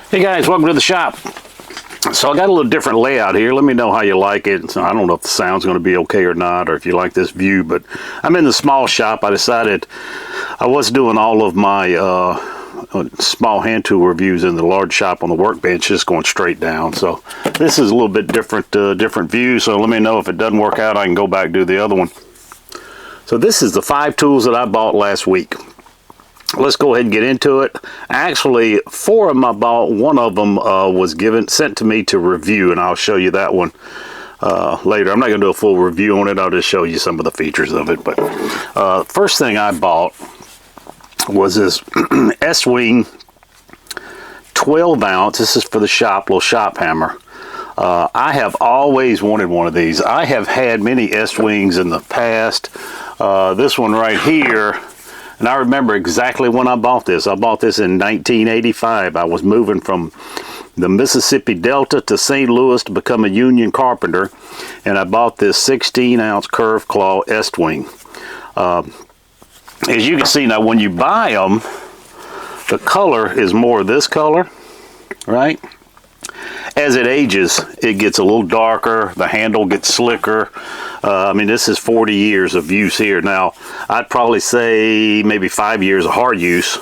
Hey guys, welcome to the shop. So I got a little different layout here. Let me know how you like it. So I don't know if the sound's going to be okay or not, or if you like this view, but I'm in the small shop. I decided I was doing all of my small hand tool reviews in the large shop on the workbench, just going straight down. So this is a little bit different view. So let me know if it doesn't work out. I can go back and do the other one. So this is the 5 tools that I bought last week. Let's go ahead and get into it. Actually, 4 of them I bought. One of them was sent to me to review, and I'll show you that one later. I'm not going to do a full review on it. I'll just show you some of the features of it. But first thing I bought was this Estwing 12 ounce. This is for the shop, little shop hammer. I have always wanted one of these. I have had many Estwings in the past. This one right here. And I remember exactly when I bought this. I bought this in 1985. I was moving from the Mississippi Delta to St. Louis to become a union carpenter. And I bought this 16-ounce curved claw Estwing. As you can see now, when you buy them, the color is more this color, right? As it ages, it gets a little darker, the handle gets slicker. I mean, this is 40 years of use here. Now, I'd probably say maybe 5 years of hard use,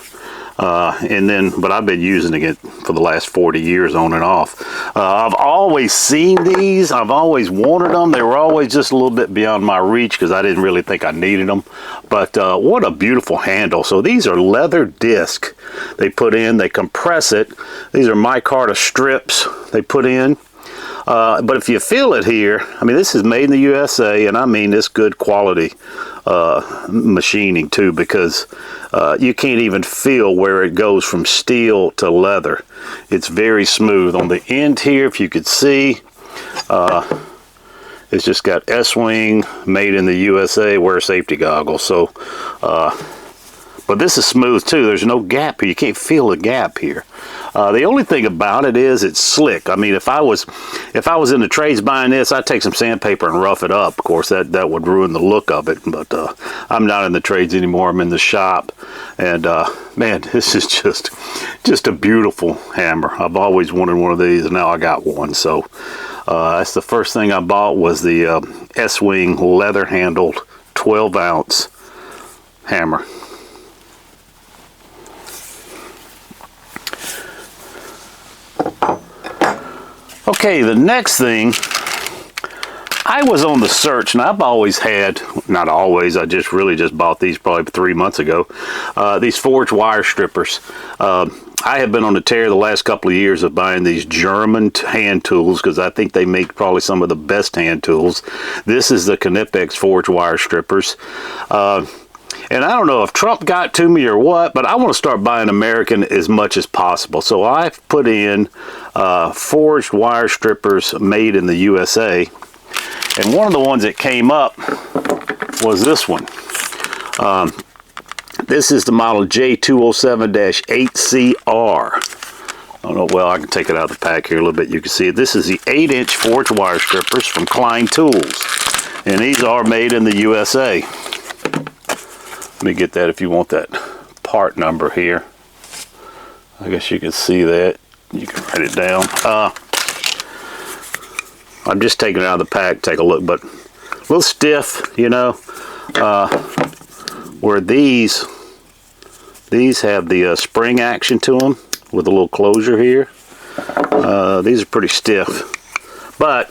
but I've been using it for the last 40 years on and off. I've always seen these. I've always wanted them. They were always just a little bit beyond my reach because I didn't really think I needed them. But what a beautiful handle. So these are leather disc they put in. They compress it. These are micarta strips they put in. But if you feel it here, I mean, this is made in the USA, and I mean this good quality machining too, because you can't even feel where it goes from steel to leather. It's very smooth. On the end here, if you could see, it's just got Estwing, made in the USA, wear safety goggles. So, but this is smooth too. There's no gap here. You can't feel the gap here. The only thing about it is it's slick. I mean, if I was in the trades buying this, I'd take some sandpaper and rough it up. Of course, that would ruin the look of it. But I'm not in the trades anymore. I'm in the shop, and man, this is just a beautiful hammer. I've always wanted one of these, and now I got one. So that's the first thing I bought, was the Estwing leather-handled 12-ounce hammer. Okay, the next thing, I was on the search, and I've always had, not always, I really just bought these probably 3 months ago, these forged wire strippers. I have been on the tear the last couple of years of buying these German hand tools, because I think they make probably some of the best hand tools. This is the Knipex forged wire strippers. And I don't know if Trump got to me or what, but I want to start buying American as much as possible. So I've put in forged wire strippers made in the USA. And one of the ones that came up was this one. This is the model J207-8CR. I don't know, well, I can take it out of the pack here a little bit. You can see it. This is the 8-inch forged wire strippers from Klein Tools. And these are made in the USA. Let me get that if you want that part number here. I guess you can see that. You can write it down. I'm just taking it out of the pack, take a look, but a little stiff, you know. Where these have the spring action to them with a little closure here. These are pretty stiff, but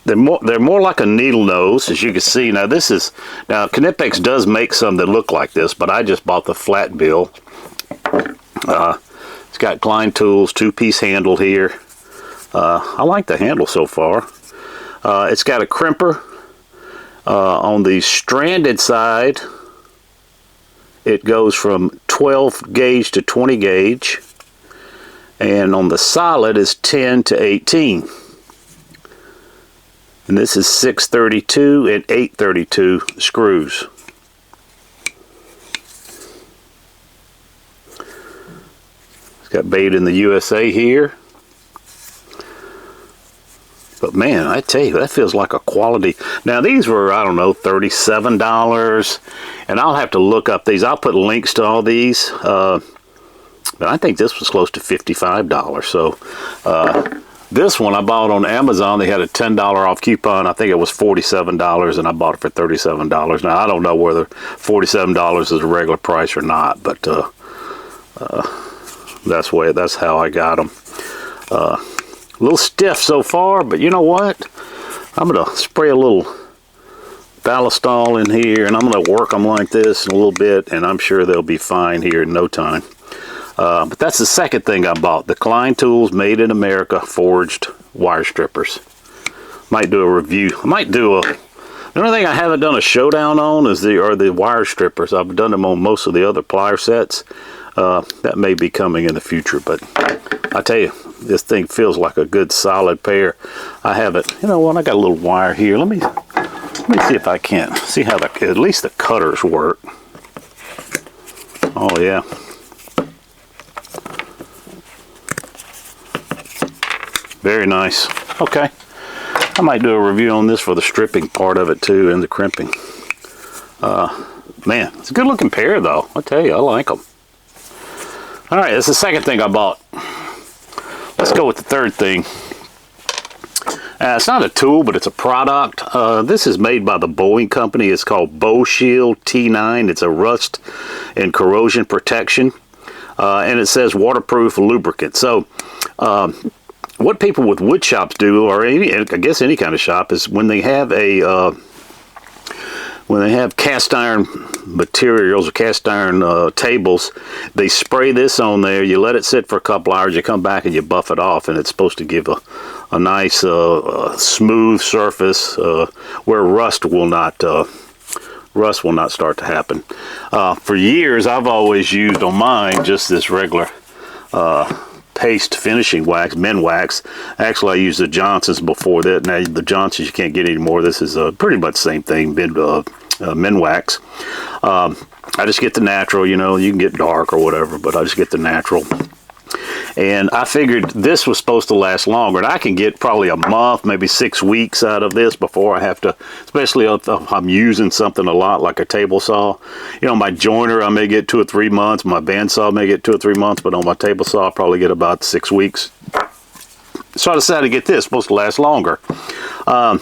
they're more like a needle nose, as you can see. Now Knipex does make some that look like this, but I just bought the flat bill. It's got Klein Tools 2-piece handle here. I like the handle so far. It's got a crimper on the stranded side. It goes from 12 gauge to 20 gauge, and on the solid is 10 to 18. And this is 632 and 832 screws. It's got made in the USA here. But man, I tell you, that feels like a quality. Now these were, I don't know, $37. And I'll have to look up these. I'll put links to all these. But I think this was close to $55. So this one I bought on Amazon. They had a $10 off coupon. I think it was $47, and I bought it for $37. Now I don't know whether $47 is a regular price or not, but that's how I got them. A little stiff so far, but you know what? I'm gonna spray a little Ballistol in here, and I'm gonna work them like this in a little bit, and I'm sure they'll be fine here in no time. But that's the second thing I bought. The Klein Tools Made in America Forged Wire Strippers. Might do a review. I might do the only thing I haven't done a showdown on are the wire strippers. I've done them on most of the other plier sets. That may be coming in the future, but I tell you, this thing feels like a good solid pair. I have it. You know what? I got a little wire here. Let me see if I can see how at least the cutters work. Oh yeah. Very nice. Okay. I might do a review on this for the stripping part of it too, and the crimping. Man, it's a good looking pair though. I tell you, I like them. All right, that's the second thing I bought. Let's go with the third thing. It's not a tool, but it's a product. This is made by the Boeing company. It's called Boeshield T9. It's a rust and corrosion protection. And it says waterproof lubricant. So, what people with wood shops do, or I guess any kind of shop, is when they have cast iron materials or cast iron tables, they spray this on there. You let it sit for a couple hours. You come back and you buff it off, and it's supposed to give a nice smooth surface where rust will not start to happen. For years, I've always used on mine just this regular paste finishing wax, Minwax. Actually, I used the Johnsons before that. Now the Johnsons you can't get anymore. This is pretty much the same thing, Minwax. I just get the natural. You know, you can get dark or whatever, but I just get the natural. And I figured this was supposed to last longer, and I can get probably a month, maybe 6 weeks out of this before I have to, especially if I'm using something a lot like a table saw. You know, my joiner I may get 2 or 3 months, my bandsaw may get 2 or 3 months, but on my table saw I'll probably get about 6 weeks. So I decided to get this, supposed to last longer. I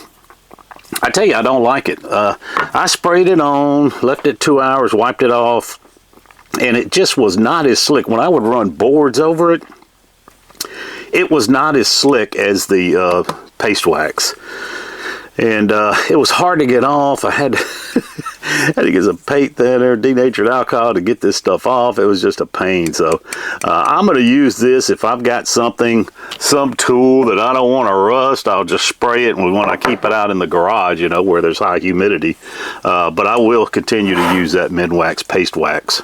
tell you, I don't like it. I sprayed it on, left it 2 hours, wiped it off, and it just was not as slick. When I would run boards over it, it was not as slick as the paste wax, and it was hard to get off. I had to get some paint thinner, denatured alcohol to get this stuff off. It was just a pain. So I'm going to use this if I've got some tool that I don't want to rust. I'll just spray it, and when I keep it out in the garage, you know, where there's high humidity. But I will continue to use that Minwax paste wax.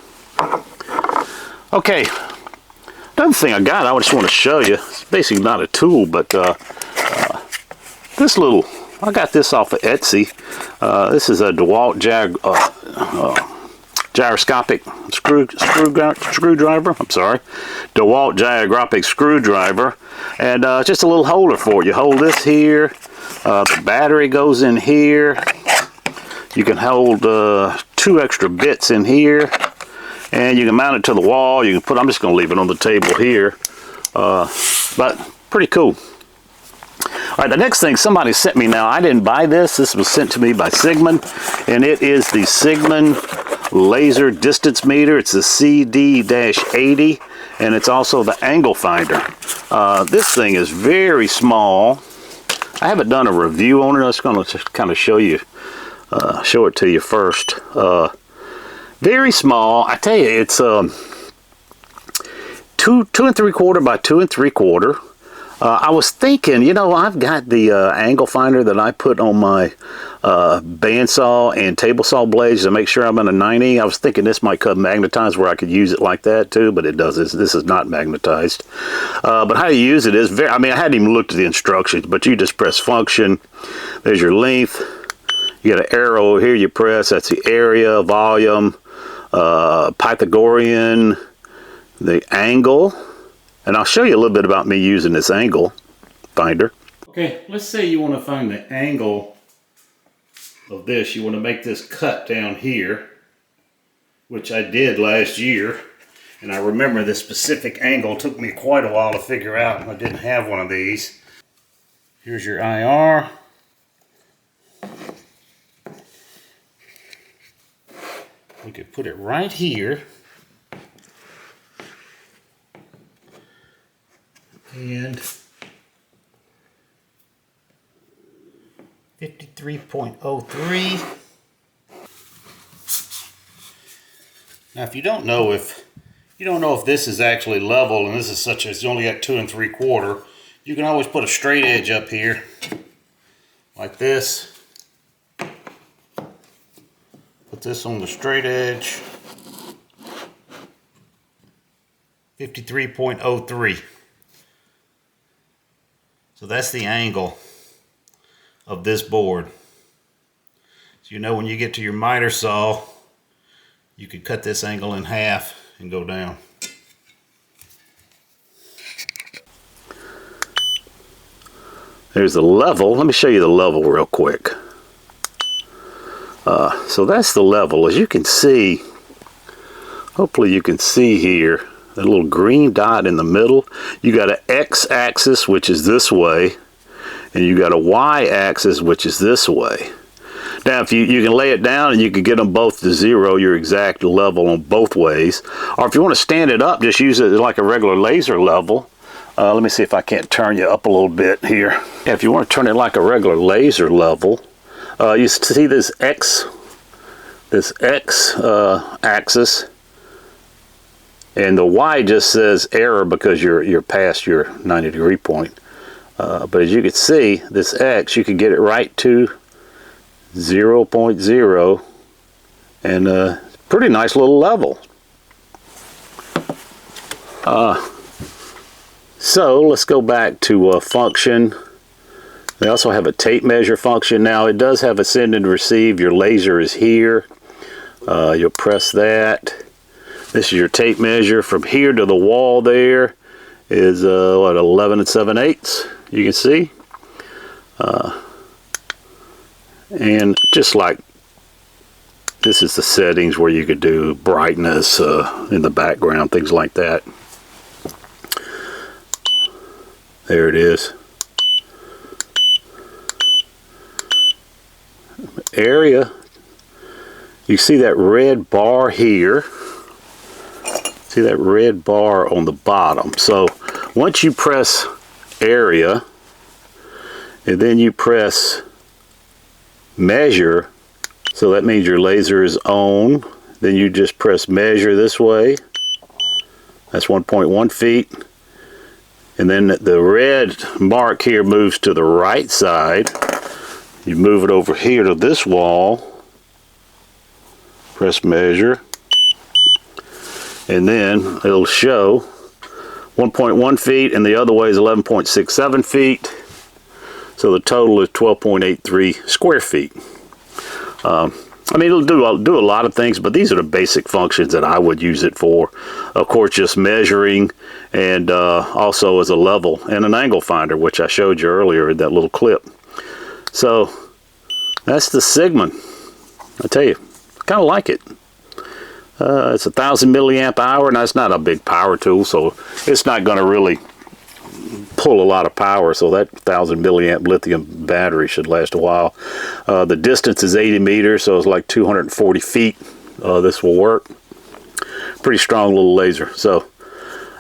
Okay. Another thing I just want to show you. It's basically not a tool, but this little, I got this off of Etsy. This is a DeWalt gyroscopic screwdriver. I'm sorry, DeWalt gyroscopic screwdriver, and just a little holder for it. You hold this here. The battery goes in here. You can hold 2 extra bits in here. And you can mount it to the wall. You can put, I'm just going to leave it on the table here. But pretty cool. All right, the next thing somebody sent me now, I didn't buy this. This was sent to me by Cigman. And it is the Cigman laser distance meter. It's the CD-80. And it's also the angle finder. This thing is very small. I haven't done a review on it. I'm just going to kind of show it to you first. Very small. I tell you, it's 2 3/4 by 2 3/4. I was thinking, you know, I've got the angle finder that I put on my bandsaw and table saw blades to make sure I'm in a 90. I was thinking this might come magnetized where I could use it like that too, but it doesn't. This is not magnetized. But how you use it is very, I mean, I hadn't even looked at the instructions, but you just press function. There's your length. You got an arrow here you press. That's the area, volume, Pythagorean, the angle, and I'll show you a little bit about me using this angle finder. Okay, let's say you want to find the angle of this. You want to make this cut down here, which I did last year, And I remember this specific angle took me quite a while to figure out. I didn't have one of these. Here's your IR. We could put it right here. And 53.03. Now if you don't know if this is actually level and this is such as you only got 2 3/4, you can always put a straight edge up here like this. Put this on the straight edge. 53.03. So that's the angle of this board. So you know when you get to your miter saw, you could cut this angle in half and go down. There's the level. Let me show you the level real quick. So that's the level. As you can see, hopefully you can see here, that little green dot in the middle. You got an x-axis, which is this way, and you got a y-axis, which is this way. Now, if you can lay it down and you can get them both to 0, your exact level on both ways. Or if you want to stand it up, just use it like a regular laser level. Let me see if I can't turn you up a little bit here. Yeah, if you want to turn it like a regular laser level, you see this x axis, and the y just says error because you're past your 90-degree point. But as you can see, this x, you can get it right to 0.0, and pretty nice little level. So let's go back to function. They also have a tape measure function. Now it does have a send and receive. Your laser is here. You'll press that. This is your tape measure. From here to the wall there is what, 11 7/8. You can see. And just like this is the settings where you could do brightness in the background, things like that. There it is. Area. You see that red bar here. See that red bar on the bottom. So once you press area and then you press measure, so that means your laser is on, then you just press measure this way. That's 1.1 feet. And then the red mark here moves to the right side. You move it over here to this wall, press measure, and then it'll show 1.1 feet, and the other way is 11.67 feet. So the total is 12.83 square feet. I mean, it'll do a lot of things, but these are the basic functions that I would use it for. Of course, just measuring, and also as a level and an angle finder, which I showed you earlier in that little clip. So that's the Cigman. I tell you, I kind of like it. It's 1,000 milliamp hour. Now it's not a big power tool, so it's not going to really pull a lot of power. So that 1,000 milliamp lithium battery should last a while. The distance is 80 meters, so it's like 240 feet. This will work. Pretty strong little laser. So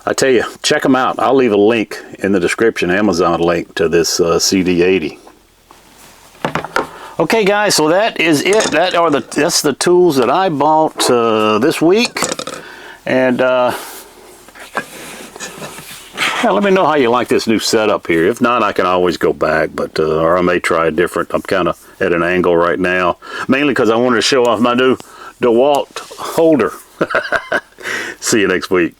I tell you, check them out. I'll leave a link in the description, Amazon link to this CD-80. Okay guys, so that is it. That's the tools that I bought this week. And yeah, let me know how you like this new setup here. If not, I can always go back, but or I may try a different. I'm kind of at an angle right now, mainly because I wanted to show off my new DeWalt holder. See you next week.